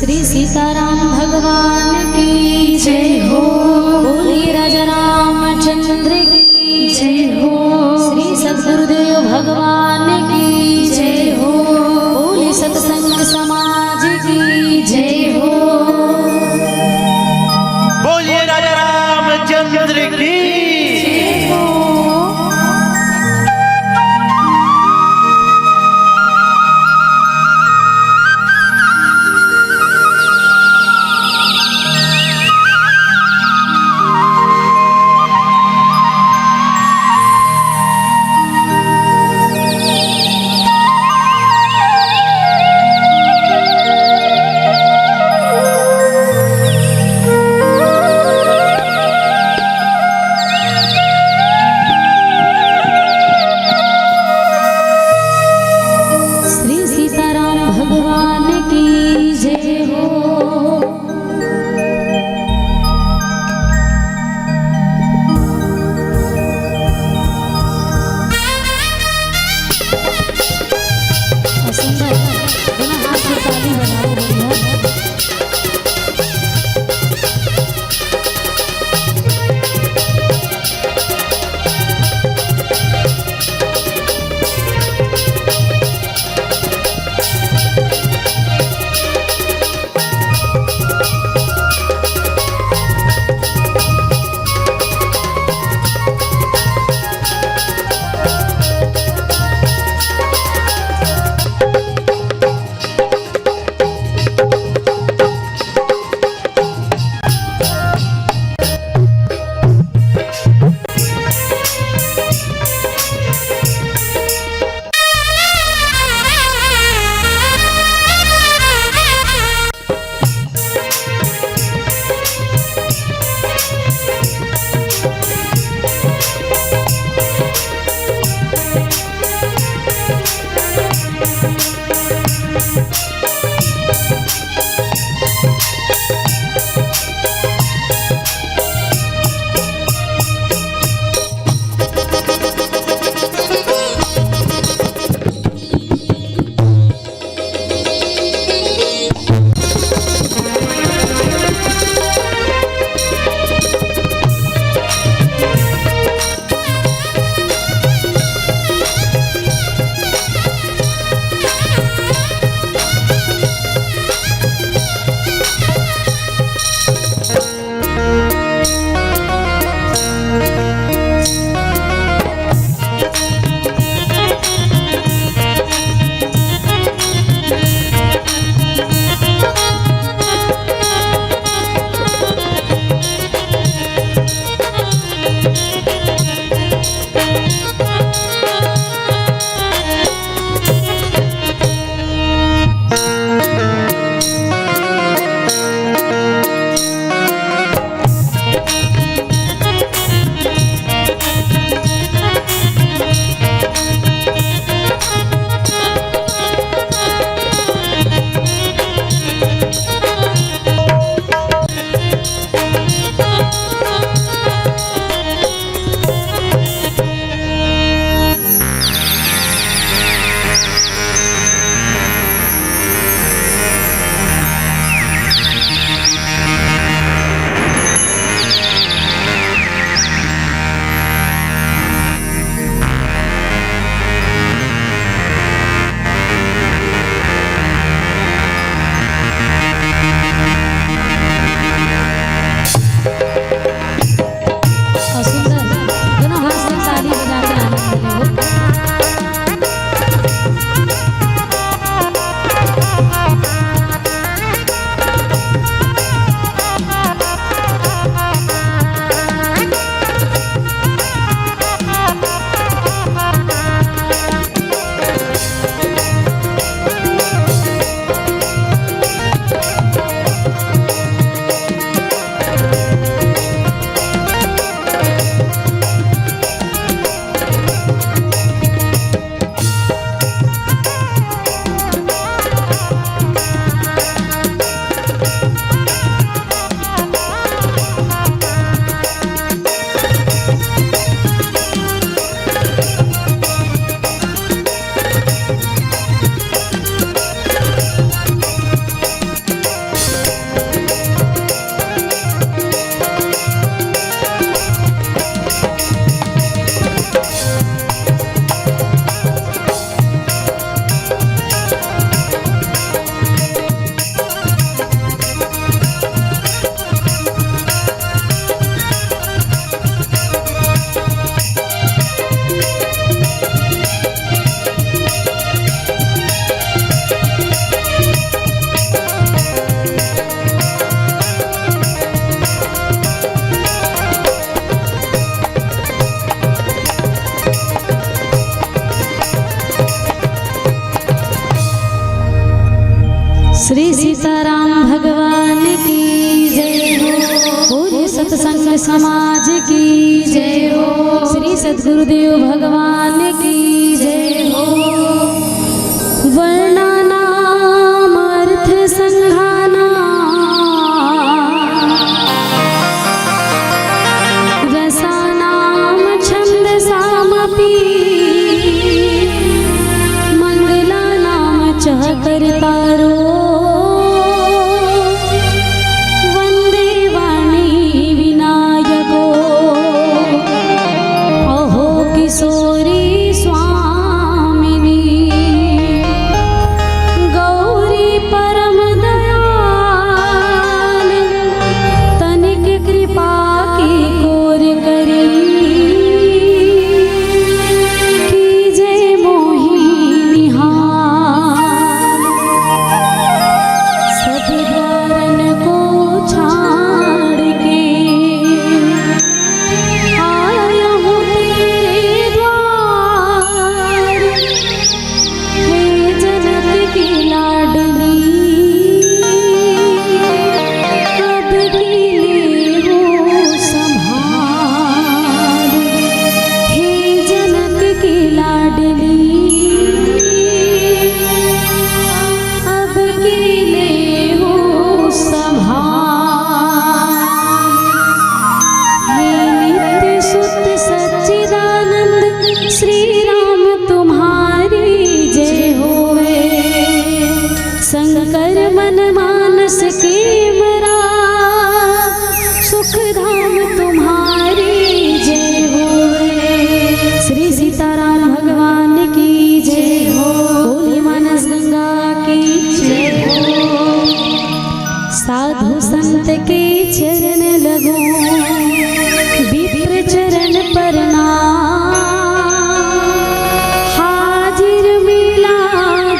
श्री सीताराम भगवान की जय हो। बोलिए राजा रामचंद्र की जय हो। श्री सद्गुरुदेव भगवान की जय हो। बोले सत्संग समाज की जय हो। बोलिए राजा रामचंद्र की जय हो। श्री सीताराम भगवान की जय हो। बोलिए सत्संग समाज की जय हो। श्री सद्गुरुदेव भगवान की जय हो। वर्णानाम अर्थ संघाना रसानाम छंद सामपि मंगलानाम चह करतारो वंदे वाणी विनायको अहो किशोरी स्वामिनी गौरी परम दयाल तनिक कृपा की कोर करी कीजे मोहि निहाल सब द्वारन को छाड़ के आया हूँ तेरे द्वार हे जनक की लाडली अब की ले हो संभाल हे जनक की लाडली अब की ले हो संभाल हे नित्य सुत सच्चिदानंद श्री राम तुम्हारी जय होवे। शंकर मन मानस के मरा सुख धाम तुम्हारी जय होवे। श्री सीताराम भगवान की जय हो। बोली मानस गंगा की जय हो। साधु संत के चरण लगो विप्र चरण प्रणाम हाजिर मिला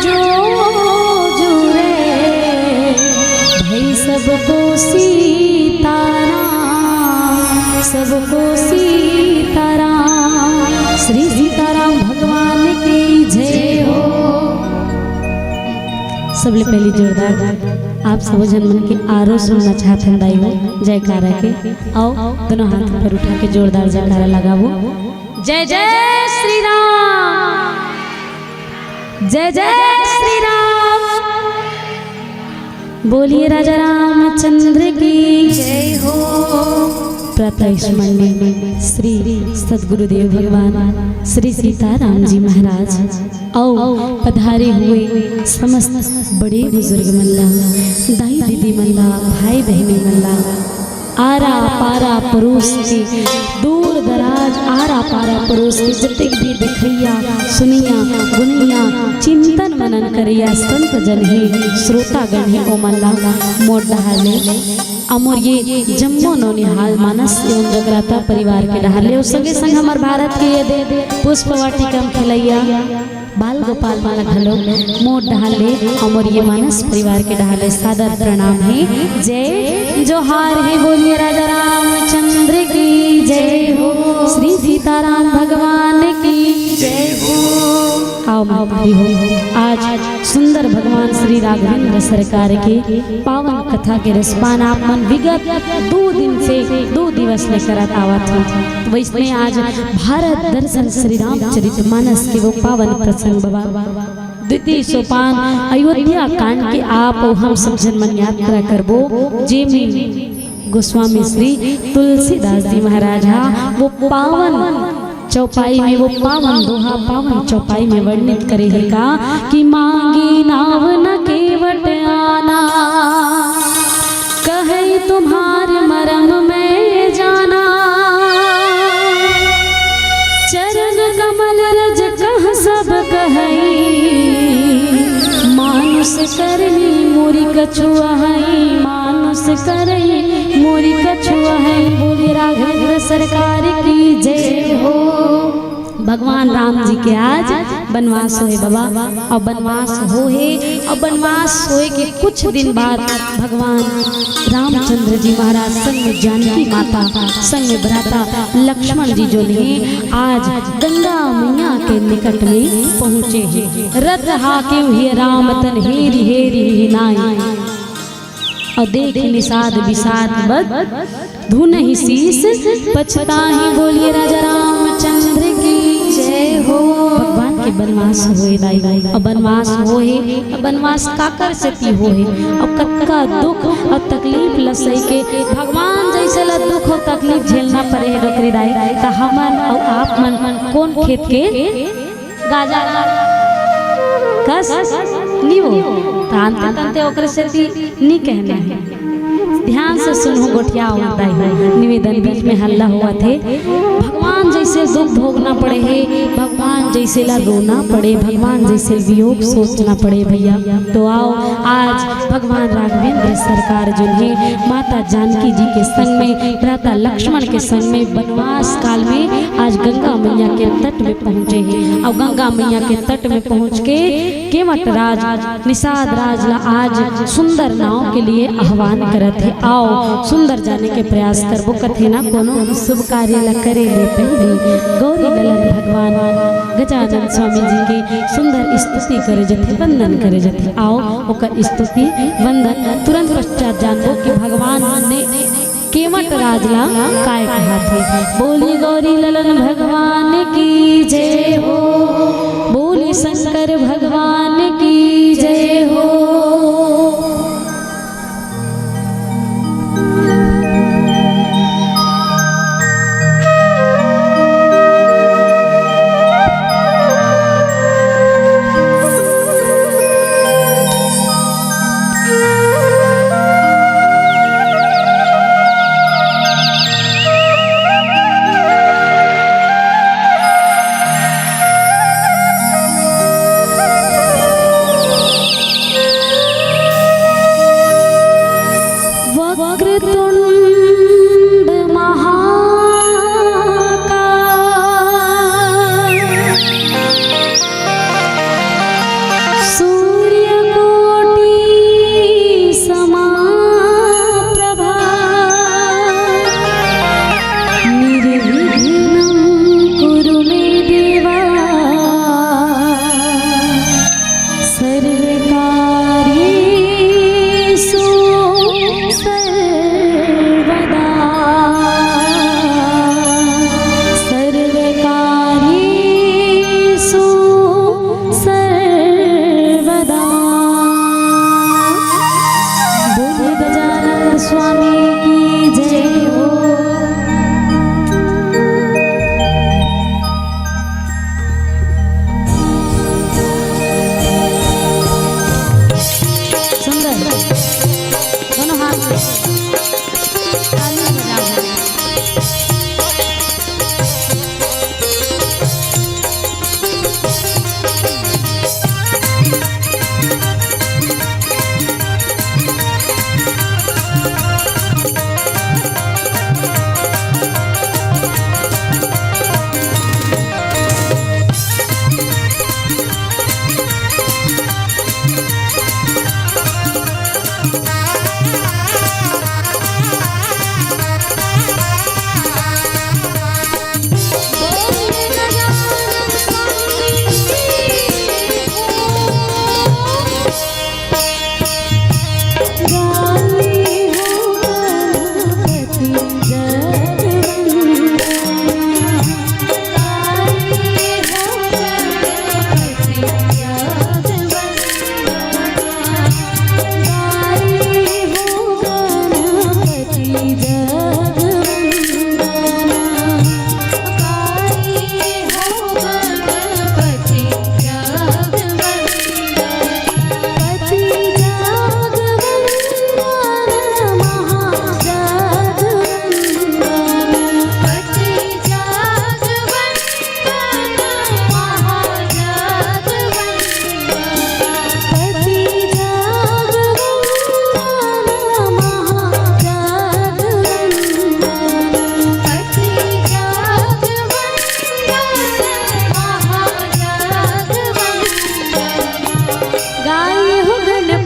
जो जुरे भई सबको सीताराम सबको सीताराम। श्री सीताराम भगवान की जय हो। सबले पहली जोरदार आप सब जन मन के आरो सुनना चाहते हैं दाई हो जयकारा के। आओ दोनों हाथ पर उठा के जोरदार जयकारा लगाओ। जय जय श्री राम जय जय श्री राम। बोलिए राजा रामचंद्र की जय हो। प्रातः स्मरण में श्री सद्गुरुदेव भगवान श्री सीताराम जी महाराज आओ पधारे हुए समस्त बड़े बुजुर्ग मल्ला दाई दीदी मल्ला भाई बहनी मल्ला आरा पारा परोस के दूर दराज आरा पारा परोस के जतिक भी दिखैया सुनिया गुनिया चिंतन मनन करिया संत जन ही श्रोता गण ही ओ मल्ला मोट डहाले अमोर ये जम्मो नौनिहाल मानस एवं जगराता परिवार के डहाले और संगे संग हमार भारत के ये दे पुष्प वाटिका खिलैया बाल गोपाल माला घलो मोट डहाले अमोर ये मानस परिवार के डहाले सादर प्रणाम है जय जोहार है। बोलिए राजा रामचंद्र की जय हो। श्री सीताराम भगवान की जय हो। आओ माताजी हो आज सुंदर भगवान श्री राघवेंद्र सरकार के पावन कथा के रसपान आप मन विगत 2 दिन से 2 दिवस लेकर आवत हो। वैसे आज भारत दर्शन श्री रामचरित मानस के वो पावन प्रसंग बाबा द्वितीय सोपान अयोध्या कांड के आप हम सब जन मन यात्रा करबो जे में गोस्वामी श्री तुलसीदास जी महाराज वो पावन चौपाई में वो पावन दोहा पावन चौपाई में वर्णित करे है का कि मांगी नाव न केवट आना कहे तुम्हार मरम में जाना चरण कमल रज कह सब कही मानुष करनी मोरी कछुआ है मानुष करई मोरी कछुआ है। बोले राघवेंद्र सरकार की जय हो। भगवान राम जी के आज बनवास होए बाबा। और बनवास होए और बनवास होए के कुछ दिन बाद भगवान रामचंद्र जी महाराज संग में जानकी माता संग में भ्राता लक्ष्मण जी जो ने आज गंगा मैया के निकट में पहुँचे हैं। रथ हाके हुए राम तन हेरी हेरी नाई और देख निषाद विषाद बद धुन ही शीस पछताही। बोलिए राजा रामचंद्र की जय हो। भगवान के बनवास होए दाई और बनवास होए बनवास काकर से ती होए और कक्का दुख और तकलीफ लसई के भगवान जैसे ला दुख और तकलीफ झेलना पड़े है डोकरी दाई का हमन और आप मन कौन खेत के गाजा कस निवो तांते तांते ओकरे से ती नी कहना है। ध्यान से सुनो गोठिया होता है निवेदन बीच में हल्ला हुआ थे। भगवान जैसे दुख भोगना पड़े है, भगवान जैसे ला रोना पड़े, भगवान जैसे वियोग सोचना पड़े भैया। तो आओ आज भगवान राघवेंद्र सरकार जो है माता जानकी जी के संग में भ्राता लक्ष्मण के संग में बनवास काल में आज गंगा मैया के तट में पहुँचे हैं। और गंगा मैया के तट में पहुँच के केवट राज निषाद राज ला आज सुंदर नाव के लिए आह्वान करत है। आओ सुंदर जाने के प्रयास करबो कथे ना कोनो शुभ कार्य ला करे ले पहले गौरी ललन भगवान गजानन स्वामी जी के सुंदर स्तुति करे जथे वंदन करे जथे। आओ ओकर स्तुति वंदन तुरंत पश्चात जानबो कि भगवान ने केवट राजला काय कहा थे। बोली गौरी ललन भगवान की जय हो, बोली शंकर भगवान की जय हो।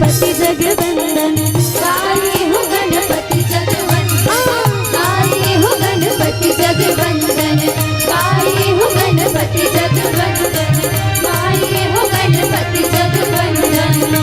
गणपति जगवंदन गाये हो गणपति जगवंदन गाये हो गणपति जगवंदन गाये हो गणपति जगवंदन गाये हो गणपति जगवंदन।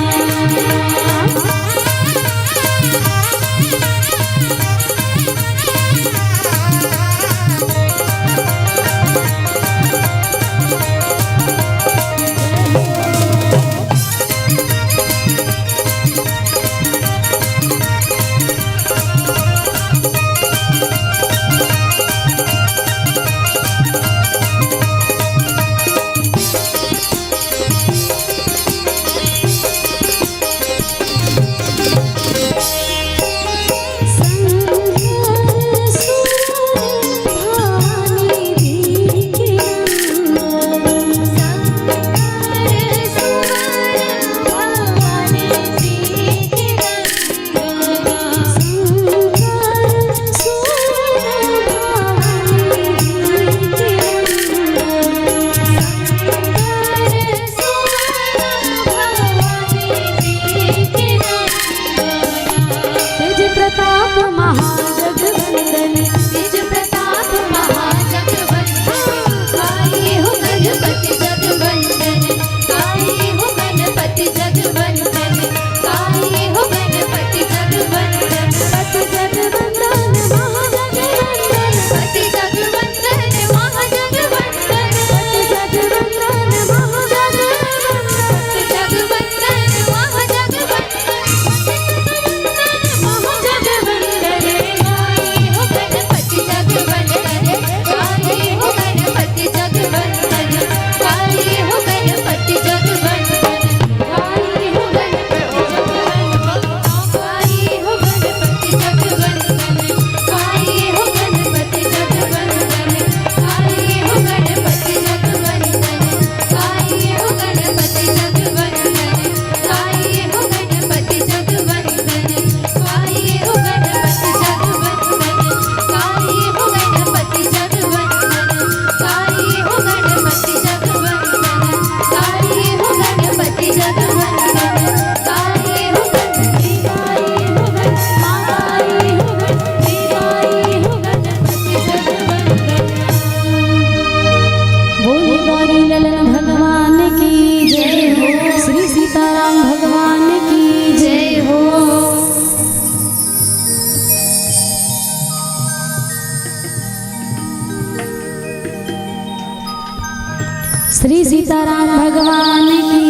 श्री सीताराम भगवान की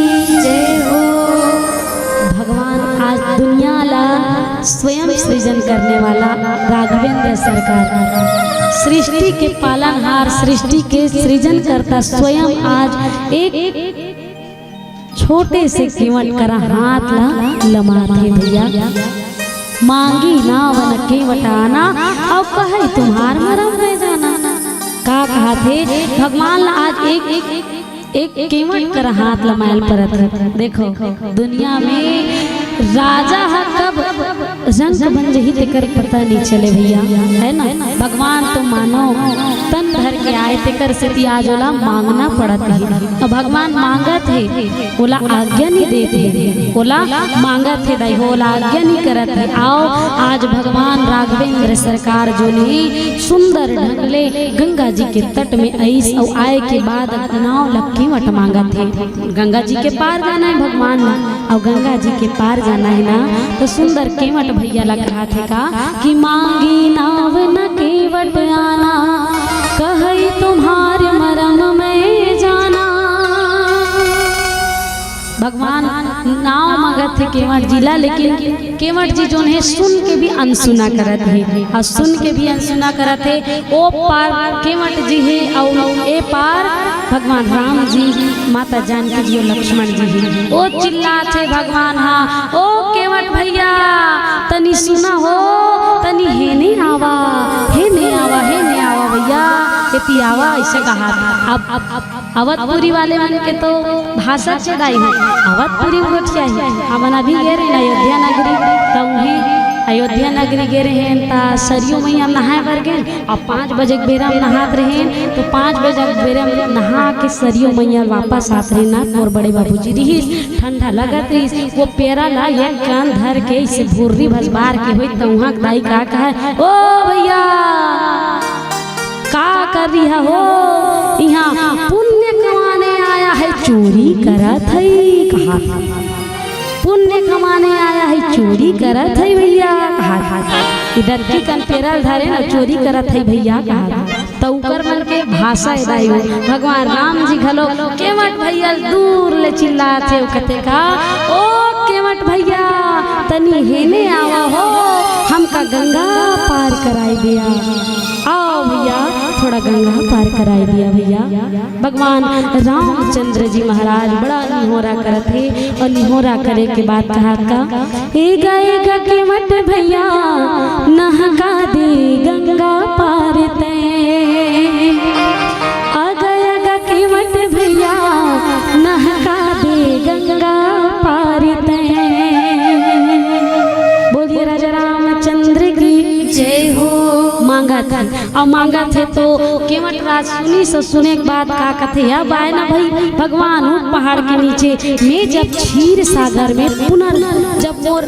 जय हो। भगवान आज दुनिया ला स्वयं सृजन करने वाला राघवेंद्र सरकार सृष्टि के पालनहार सृष्टि के सृजन करता स्वयं आज एक छोटे से केवट करा हाथ ला लमाते भैया मांगी ना वन केवटाना अब कहे तुम्हार मरम रह जाना का कहा थे भगवान आज एक केवट कर हाथ लमायल परत। देखो दुनिया में राजा है कब रंग बन जही तेकर पता नहीं चले भैया, है ना। भगवान तो मानो तन भर के आए तेकर से आज ओला मांगना पड़त है। भगवान मांगत है ओला आज्ञा नहीं देते, ओला मांगत है दाई ओला आज्ञा नहीं करत है। आओ आज भगवान राघवेंद्र सरकार जो ने सुंदर ढंग ले गंगा जी के तट में ऐस और आए के बाद नाव लक्की वट मांगत है। गंगा जी के पार जाना है भगवान और गंगा जी के पार जाना है ना, तो सुंदर केवट भैया लग रहा थे का कि मांगी नाव न केवट आना कहे तुम्हारे मरम में जाना। भगवान नाव मगत थे केवट जिला, लेकिन केवट जी जो है सुन के भी अनसुना करत है और सुन के भी अनसुना करत है। ओ पार केवट जी है और ए पार भगवान राम जी माता जानकी जी और लक्ष्मण जी है। ओ चिल्लात है भगवान हाँ ओ केवट भैया तनी सुना हो तनी हे नहीं आवा हे नहीं आवा हे नहीं आवा भैया ये आवा ऐसे कहा। अब अवधपुरी वाले मन के तो भाषा चेदाई है, अवधपुरी गोठिया है। अब अभी गए रहे अयोध्या नगरी तो उन्हें अयोध्या नगरी गे रहें ता सरयू मैया नहाए बर गए और 5 बजे के बेरा में नहात रहें तो 5 बजे के बेरा में नहा के सरयू मैया वापस आत रही ना मोर बड़े बाबूजी रही ठंडा लगत रही वो पेरा ला एक कान धर के इसे भूरी भसबार के हुई तो वहाँ दाई का कहा ओ भैया का कर रही है हो यहाँ पुण्य कमाने आया है चोरी करत है कहा पुण्य कमाने आया है चोरी करत है भैया कहा इधर की कन पेरा धरे ना चोरी करत है भैया कहा तो उकर मन के भाषा इदाई हो भगवान राम जी घलो केवट भैया दूर ले चिल्लात है कते का ओ केवट भैया तनी हेने आवा हो हमका गंगा पार कराई दिया आओ भैया थोड़ा गंगा पार कराई दिया भैया। भगवान रामचंद्र जी महाराज बड़ा निहोरा करत है और निहोरा करे के बाद कहा का गएगा केवट भैया नहका दे गंगा पार ते आ गएगा केवट भैया नहका दे गंगा पार ते बोलिए राजा रामचंद्र की जय हो। मांगा था और मांगा थे तो केवट राज सुनी सो सुने के बाद का कथे अब आए ना भाई भगवान हूँ पहाड़ के नीचे मैं जब क्षीर सागर में जब मोर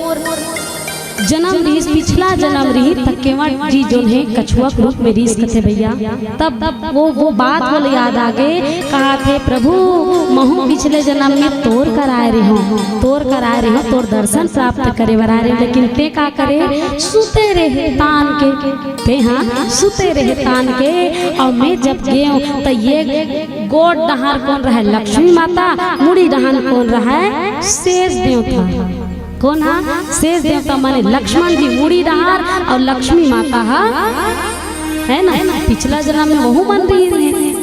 जन्म रही पिछला जन्म रही तब केवट जी जो है कछुआ के रूप में रीस कथे भैया तब वो बात बोले याद आ गए कहा थे प्रभु महू पिछले जन्म में तोर कर आए रहे हो तोर दर्शन प्राप्त करे बर आए रहे लेकिन ते का करे सुते रहे तान के ते हाँ सुते रहे तान के और मैं जब गए तो ये गोड डहार कौन रहा लक्ष्मी माता मुड़ी डहान कौन रहा शेष देव था कौन हा शेष देवता माने लक्ष्मण जी मुड़ी डहार और लक्ष्मी माता है ना पिछला जन्म में वहू बन रही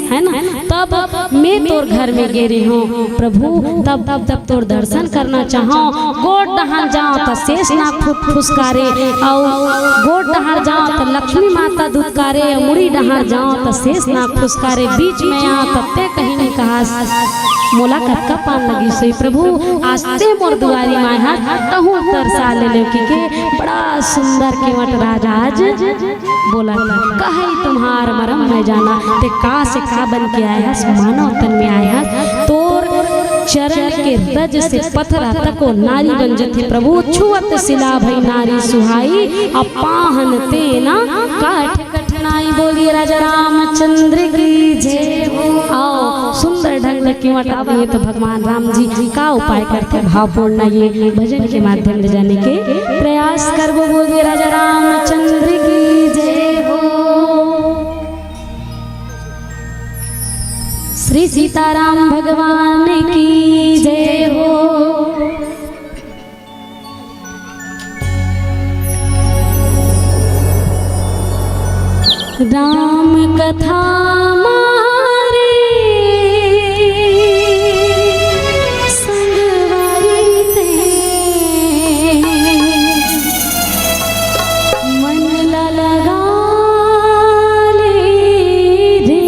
है ना तब मैं तोर घर में गे रही हूँ प्रभु तब तोर दर्शन करना चाहो गोड डहार जाओ तो शेष नाग फुसकारे और गोड डहार जाओ तो लक्ष्मी माता दुत्कारे मुड़ी डहार जाओ तो शेष नाग फुसकारे बीच में यहाँ तब ते कहीं नहीं कहा मोला कत्का पान लगी सोई प्रभु आस्ते मोर दुआरी माय हाथ तहु तरसा ले ले के बड़ा सुंदर केवट राज बोला कहे तुम्हार मरम मैं जाना ते का से का बन के आया मानव तन में आया तोर चरण के रज से पथरा तको नारी बन जथे प्रभु छुअत सिला भई नारी सुहाई अपाहन तेना काठ कठनाई बोलिए राजा रामचंद्र की जय हो। आओ सुंदर ढंग से केवट आवे तो भगवान राम जी का उपाय करते भावपूर्ण ये भजन के माध्यम से जाने के प्रयास करबो बोलिए राजा रामचंद्र की जय हो। श्री सीताराम भगवान की जय हो। राम कथा मारे संगवारी ते मन लगा ले रे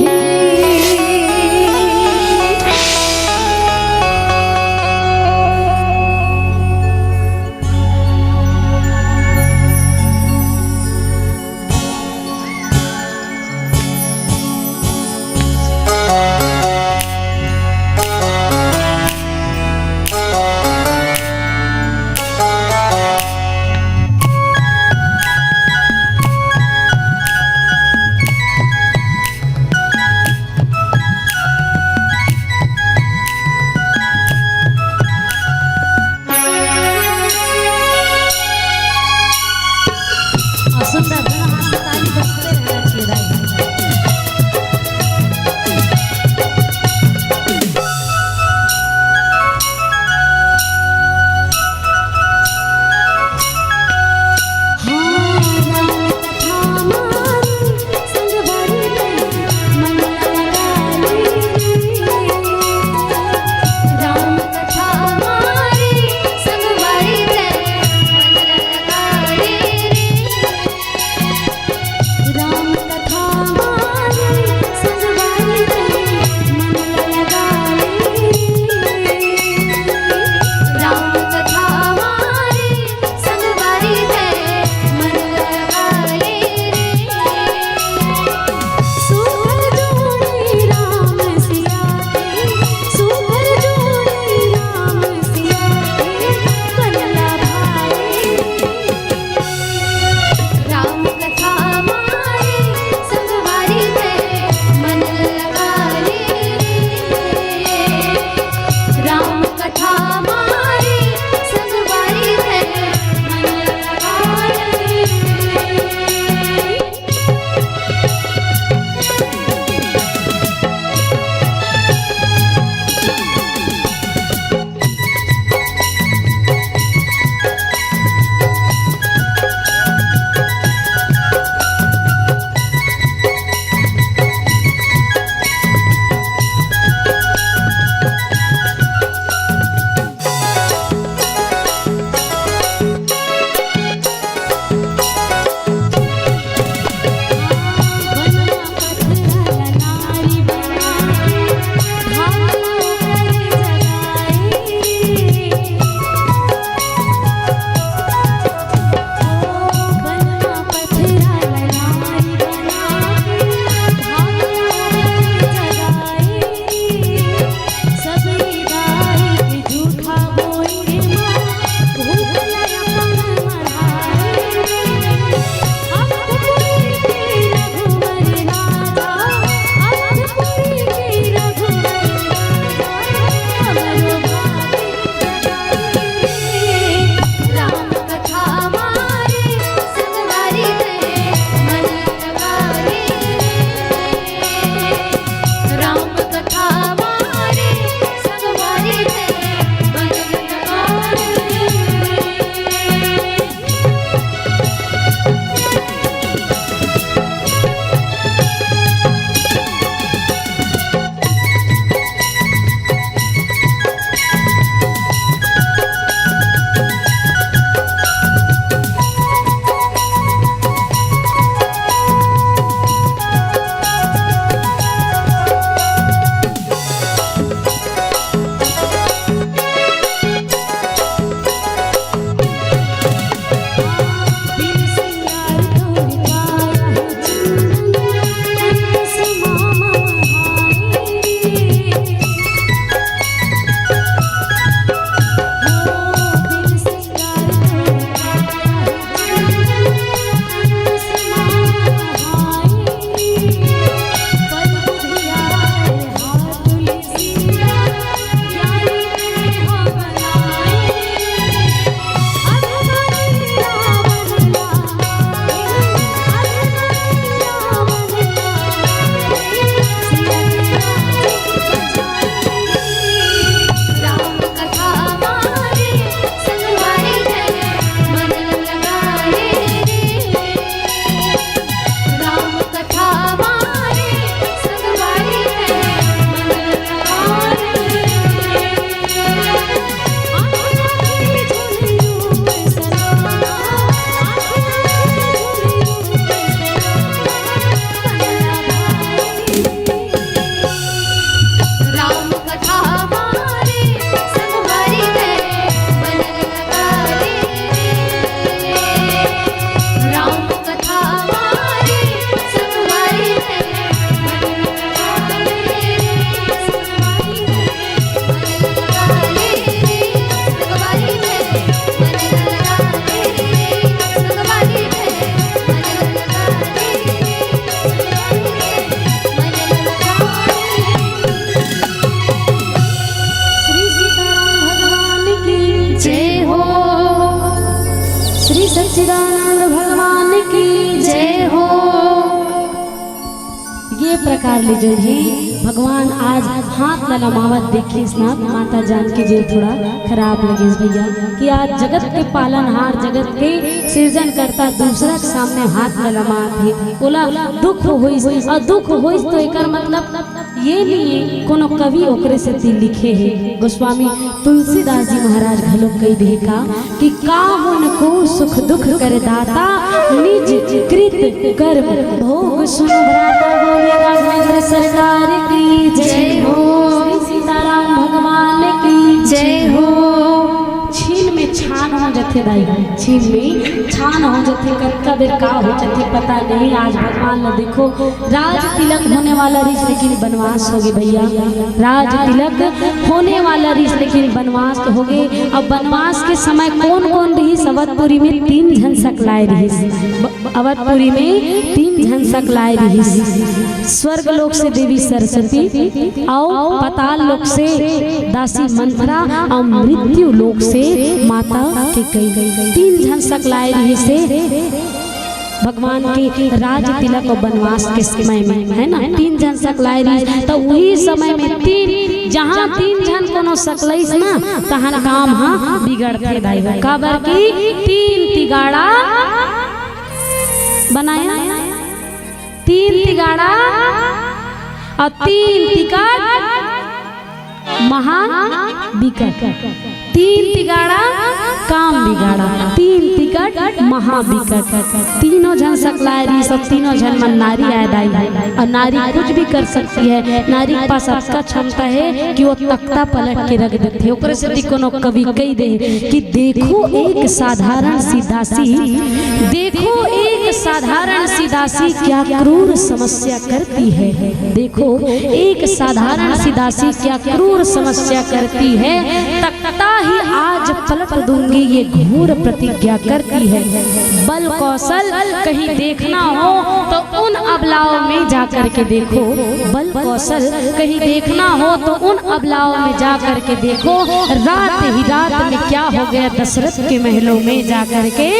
सच्चिदानंद भगवान की जय हो। ये प्रकार ले जो है भगवान आज हाथ ललमावत देखी स्नान माता जानकी जी थोड़ा खराब लगे भैया कि आज जगत के पालनहार जगत के सृजन करता दूसरा के सामने हाथ ललमात है। बोला दुख होइस और दुख होइस तो एकर मतलब ये नहीं कोनो कवि ओकरे से दिल लिखे है। गोस्वामी तुलसीदास जी महाराज घलो कही दे का कि काहुन को सुख दुख कर दाता निज कृत कर्म भोग सुन भ्राता। बोले राघवेंद्र सरकार की जय हो। श्री सीताराम भगवान की जय हो। छीन में छान हो जथे दाई छीन में छान हो जथे कत्का बेर का हो जथे पता नहीं। आज भगवान ने देखो राज तिलक होने वाला रिस लेकिन बनवास हो गए भैया। राज तिलक होने वाला रिस लेकिन बनवास तो हो गए। अब बनवास के समय कौन कौन रही अवधपुरी में 3 जन सकलाए रही। अवधपुरी में 3 जन सकलाए रही। स्वर्ग लोक से देवी सरस्वती और पाताल लोक से दासी मंथरा और मृत्यु लोक से माता के गई 3 जन सकलाए रही से भगवान के राज तिलक और बनवास के समय में है ना 3 जन सकलाए रही। तो वही समय में 3 जहाँ 3 जन कोनो सकलैस ना तहन काम हाँ बिगड़ते दाई काबर की 3 तिगाड़ा बनाया 3 तिगाड़ा और 3 टिकट महा बिकट 3 तिगाड़ा काम बिगाड़ा 3 टिकट महा बिकट। तीनों जन सकलाए रही सब तीनों जन मन नारी आए दाई और नारी कुछ भी कर सकती है। नारी के पास आपका क्षमता है कि वो तख्ता पलट के रख देते। ओकरे से कोनो कवि कही दे कि देखो एक साधारण सी दासी देखो एक साधारण सी दासी क्या क्रूर समस्या करती है। देखो एक साधारण सी दासी क्या क्रूर समस्या करती है। तख्ता ही आज पलट दूंगी ये घोर प्रतिज्ञा करती है। बल कौशल कहीं देखना हो तो उन अबलाओं में जाकर के देखो। बल कौशल कहीं देखना हो तो उन अबलाओं में जाकर के देखो। रात ही रात में क्या हो गया दशरथ के महलों में जाकर के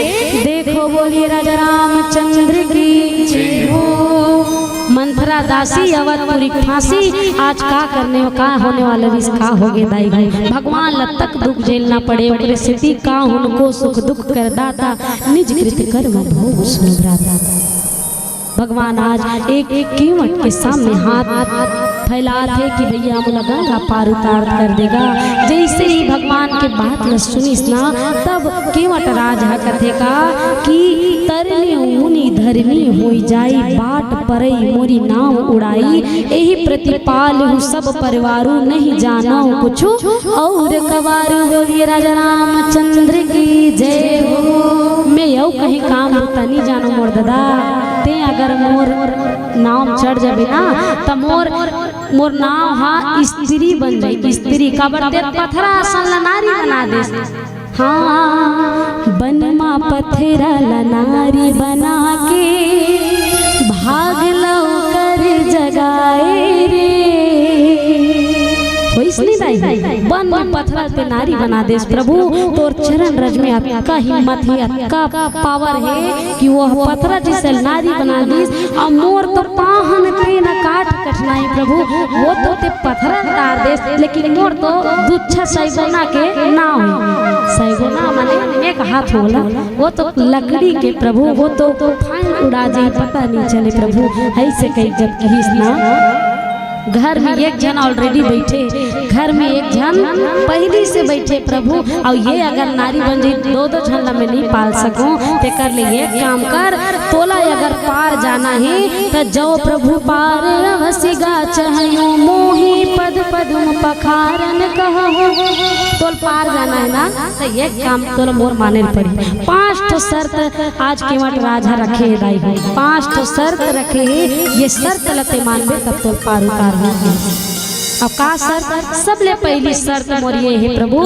देखो। बोलिए राजा रामचंद्र की जय हो। मंथरा दासी अवधपुरी फांसी आज का करने का होने वाला भी का हो गए दाई भाई। भगवान लतक दुख झेलना पड़े ओकरे स्थिति का उनको सुख दुख कर दाता निज कृत कर्म भोग सुन भ्राता। भगवान आज एक कीमत के सामने हाथ फैला थे कि भैया मुला गंगा पार उतार कर देगा। जैसे ही भगवान के बात न सुनिस ना तब कीमत राजा कथे का कि तरनी मुनि धरनी होई जाई बाट परई मोरी नाव उड़ाई। यही प्रतिपाल हूँ सब परिवारू नहीं जानो कुछ और कवारू। बोलिए राजा रामचंद्र की जय हो। मैं यू कहीं काम होता नहीं जानो मोर दादा ते अगर मोर नाव चढ़ जाबे ना तो मोर नाव हाँ स्त्री बन जाए। स्त्री काबर दे पथरा आसन नारी बना दे। हाँ बनमा पथरा नारी बना के भाग लो कर जगाए रे। बन पथरा पे नारी बना दे प्रभु। तोर चरण रज में आपका हिम्मत है आपका पावर है कि वो पथरा जिसे नारी बना दी। और मोर तो पाहन के न काट कठिनाई प्रभु वो तो ते पथरा तार दे लेकिन मोर तो दुच्छा सैगोना के ना हो। सैगोना माने एक हाथ होला वो तो लकड़ी के प्रभु वो तो फाइन उड़ा जाए पता नहीं चले प्रभु। ऐसे कई जब कहीं ना घर में एक जन ऑलरेडी बैठे घर में एक जन पहली से बैठे प्रभु। और ये अगर नारी बन जाए 2-2 जन में नहीं पाल सकूं तो कर ले एक काम कर तोला अगर पार जाना है तो जाओ प्रभु पार अवश्य गा चाहो मोही पद पदम पखारन कहो। तोल पार जाना है ना तो एक काम तोल मोर माने पड़ी। 5 शर्त आज केवट राजा रखे दाई भाई 5 शर्त रखे ये शर्त लते मानबे तब तोल पार उतार। अब का शर्त सबले पहली शर्त मोर ये है प्रभु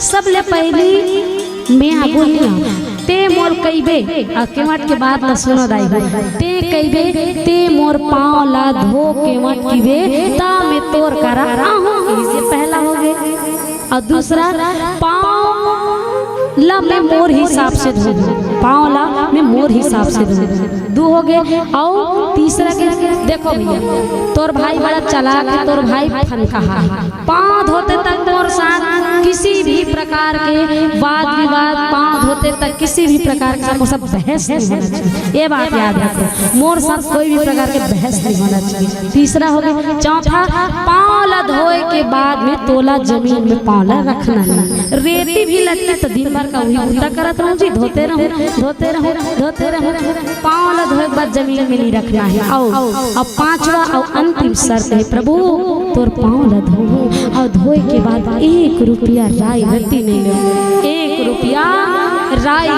सबले पहली मैं आगो नहीं ते मोर कईबे केवट के बाद न सुनो दाई ते कईबे ते मोर पाँव ला धो केवट कीबे ता मैं तोर करा हूँ। इससे पहला हो गए। और दूसरा पाँव ला मैं मोर हिसाब से धो पाँव ला मैं मोर हिसाब से धो दो हो गए। और तीसरा के देखो भैया तोर भाई बड़ा चालाक है, तोर भाई फनका है, पाँव धोते तक मोर साथ किसी भी प्रकार के वाद विवाद, पाँव धोते तक किसी भी प्रकार का सब बहस नहीं होना चाहिए। ये बात याद रखो, मोर साथ कोई भी प्रकार के बहस नहीं होना चाहिए। तीसरा हो गया। चौथा, पाँव ला धोए के बाद में तोला जमीन में पाँव ला रखना है। रेती भी लगती तो दिन भर का वही उल्टा करत रहूं जी, धोते रहूं धोते रहूं धोते रहूं, पाँव ला धोए के बाद जमीन में नहीं रखना है। आओ अब पांचवा और अंतिम शर्त है, प्रभु तोर पाँव ला धो और धोए के बाद 1 रुपया राय रत्ती नहीं ले, 1 रुपया राय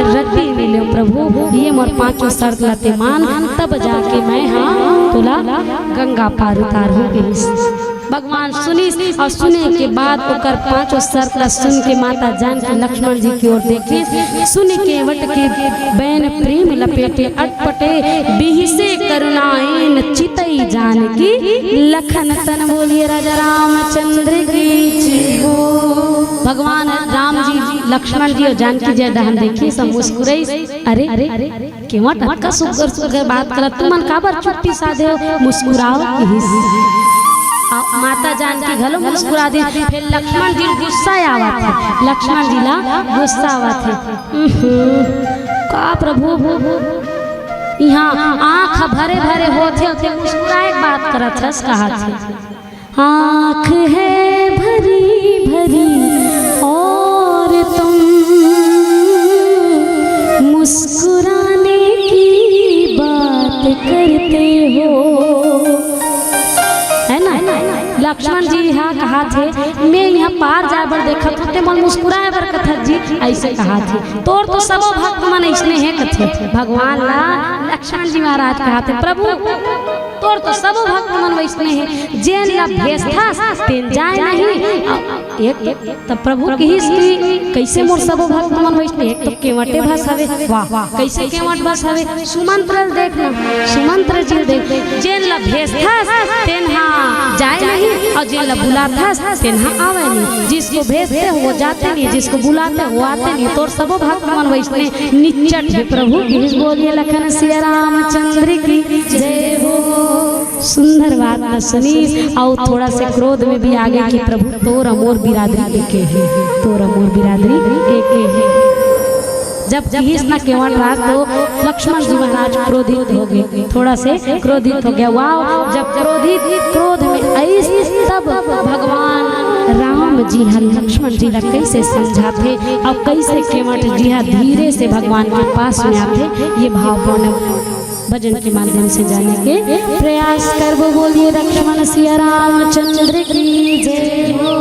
रत्ती नहीं ले प्रभु। ये मोर पांचों शर्त लाते मान, तब जाके मैं हाँ तोला गंगा पार उतार हो गई। भगवान सुनी और सुने के बाद ओकर पांचों शर्त ला सुन के माता जानकी लक्ष्मण जी की ओर देखी, सुन के वट के बैन प्रेम लपेटे अटपटे, बिहिसे करुणाएन चितई जानकी लखन तन। बोलिए राजा रामचंद्र की जय हो। भगवान राम जी लक्ष्मण जी और जानकी जी दहन देखी सब मुस्कुराई। अरे अरे केवा टक्का सुगर सुगर बात करत तू मन काबर चुप्पी साधे हो, मुस्कुराओ की माता जानकी घलो मुस्कुरा दी। फिर लक्ष्मण जी गुस्सा आवा थे, लक्ष्मण जी ला गुस्सा आवा थे। का प्रभु यहाँ आँख भरे भरे होते होते मुस्कुराए बात करत हस कहा थे, आँख है भरी भरी और तुम मुस्कुराने की बात करते हो। लक्ष्मण जी हाँ कहा थे, मैं यहाँ पार जा बर देखा थे मन मुस्कुराए बर कथा जी, ऐसे कहा थे। तोर तो सबो भक्त मन इसने है कथे। भगवान ला लक्ष्मण जी महाराज कहा थे, प्रभु तोर तो सबो भक्त मन वैसने है, जेन ला भेस था तेन जाए नहीं। एक तब प्रभु की ही स्त्री कैसे मोर सबो भक्त मन वैसने, एक तो केवटे भास हवे, वाह कैसे केवट भास हवे। सुमंत्र देखना, सुमंत्र जी देख, जेन ला भेस था तेन हाँ जाए नहीं और जिन बुलाता तेना आवे नहीं, जिसको भेजते वो जाते नहीं, जिसको बुलाते वो आते नहीं। तो सबो भक्त मन वैसने निचट है प्रभु। बोलिए लखन सिया रामचंद्र की जय हो। सुंदर बात सुनी और थोड़ा से क्रोध में भी आगे कि प्रभु तोर अमोर बिरादरी एक है, तोर अमोर बिरादरी एक है। जब कृष्ण केवट रहा तो लक्ष्मण जी महाराज क्रोधित हो गए, थोड़ा से क्रोधित हो गया। वाह जब क्रोध में ऐसे तब भगवान राम जी हर लक्ष्मण जी ला कैसे समझाते और कैसे केवट जी धीरे से भगवान के पास में आते, ये भावपूर्ण भजन के माध्यम से जाने के प्रयास करबो। बोलिए लक्ष्मण सिया रामचंद्र की जय हो।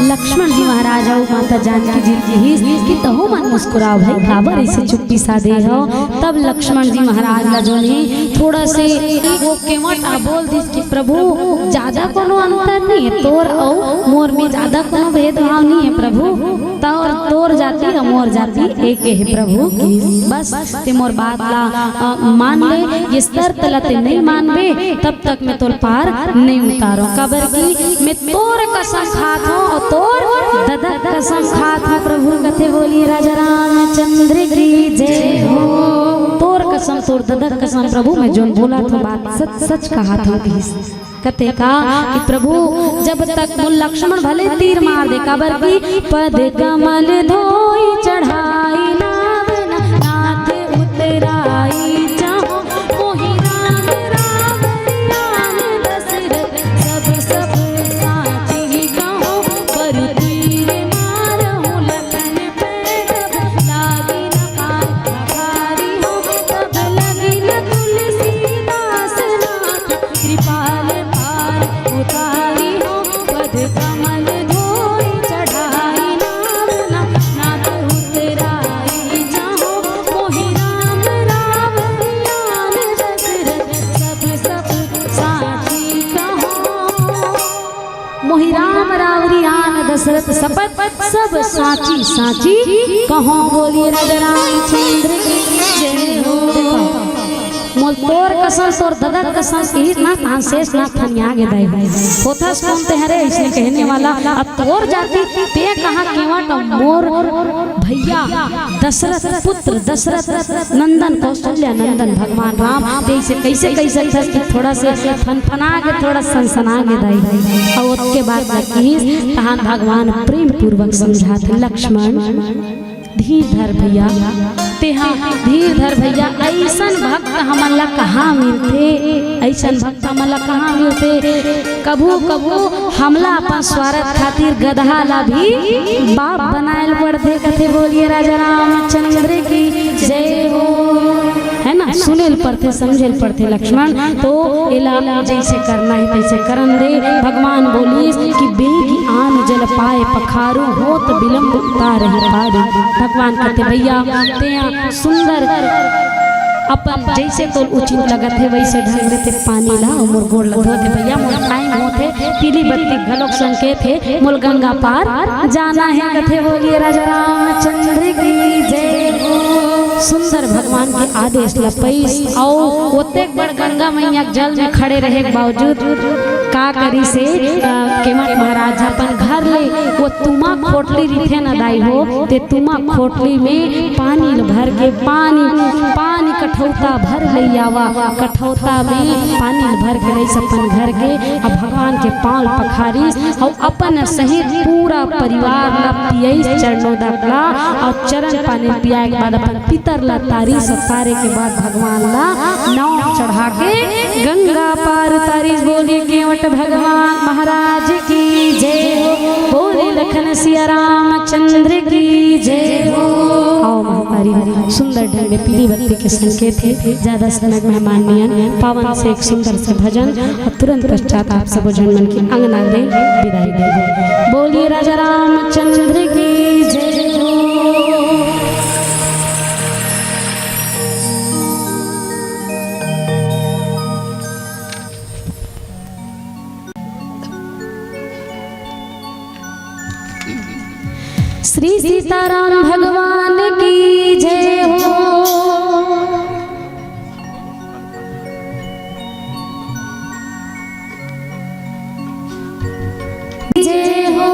लक्ष्मण जी महाराज और माता जानकी जी की कि तहो मन मुस्कुराओ भाई काबर ऐसे चुप्पी साधे हो। तब लक्ष्मण जी महाराज ला जो ने थोड़ा से वो केवट आ बोल दिस कि प्रभु ज्यादा कोनो अंतर नहीं है तोर और मोर में, ज्यादा कोनो भेदभाव नहीं है प्रभु। तोर जाति और मोर जाति एक है प्रभु, बस ते मोर बात ला मान ले। ये स्तर तलते नहीं मानबे तब तक मैं तोर पार नहीं उतारो। कबर की मैं तोर कसम खात हूँ और तोर ददा कसम खात हूँ। प्रभु कथे बोलिए राजा रामचंद्र की जय हो। तोर कसम तोर ददा कसम प्रभु मैं जो बोला था बात सच सच कहा था। कथे का कि प्रभु जब तक वो लक्ष्मण भले तीर मार दे काबर की पद कमल धोई चढ़ाई नाव नाथ उतराई चाहो मोहि राम राम राम दशरथ सब सब साची कहो पर तीर मारहु लखन पे तब लागी न भारी हो तब लगी न तुलसीदास नाथ कृपाल उतारी हो पद कमल धोई चढ़ाई नाव नाथ उतराई जाओ मोहि राम राम ज्ञान दशरथ सब सब साची कहो। मोहि राम रावरियान दशरथ सपत सब साची साची कहो। बोलिए राजा रामचंद्र की जय हो। मोल तोर कसम तोर ददा कसम ई ना तान शेष ना थनिया गे दाई होथस कौन ते हरे इसने कहने वाला अब तोर जाति ते कहां केवट मोर भैया दशरथ पुत्र दशरथ नंदन कौशल्या नंदन भगवान राम ते से कैसे कैसे था कि थोड़ा से फनफना के थोड़ा सनसना गे दाई। और उसके बाद की कहां भगवान प्रेम पूर्वक समझाते लक्ष्मण धीर धर भैया तेहा धीर धर भैया। ऐसन भक्त हमला कहाँ मिलते, ऐसन भक्त हमला कहाँ मिलते। कभू कभू हमला अपन स्वार्थ खातिर गधा ला भी बाप बनायल पड़ते। कथे बोलिए राजा रामचंद्र की जय हो। है ना सुनेल पड़ते समझेल पड़ते लक्ष्मण तो इला जैसे करना है तैसे करन दे। भगवान बोलिए कि बेगी आन जल पाए पखारू हो तो विलम्ब उतार पारी। भगवान कहते भैया ते सुंदर अपन जैसे तो उचित लगत है वैसे ढंग से पानी ला और मोर गोड़ लग होते भैया मोर टाइम होते पीली बत्ती घलोक संकेत है मोल गंगा पार जाना है। कथे बोलिए राजा रामचंद्र की जय हो। सुंदर भगवान के आदेश लपैस और ओते बड़ गंगा मैया जल में खड़े रहे के बावजूद का करी से केवट महाराज अपन घर ले वो तुमा खोटली रिथे न दाई हो ते तुमा खोटली में पानी भर के पानी कठौता भर ले आवा। कठौता में पानी भर के रही अपन घर के अब भगवान के पांव पखारी और अपन सहित पूरा परिवार ला पियई चरणों दकला और चरण पानी पिया के बाद अपन पितर ला तारी सतारे के बाद भगवान ला नाव चढ़ा के गंगा पार तारी। बोली केवट भगवान महाराज की जय हो। बोले लखन सिया रामचंद्र की जय हो। आओ महातारी सुंदर ढंग में पीली बत्ती के संकेत है ज्यादा समय मेहमान नियन पावन से एक सुंदर से भजन और तुरंत पश्चात आप सब जन मन की अंगना दे विदाई दे। बोलिए राजा रामचंद्र की जय हो। श्री सीताराम भगवान की जय हो। जय हो।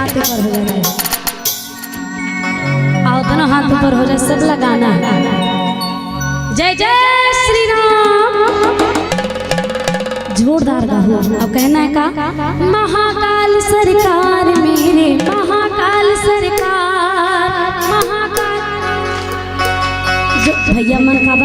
हाथ ऊपर हो जाए, आओ दोनों हाथ ऊपर हो जाए, सब लगाना है। जय जय श्री राम, जोरदार गाओ। अब कहना है का, महाकाल सरकार मेरे महाकाल सरकार, महाकाल। जो भैया मन का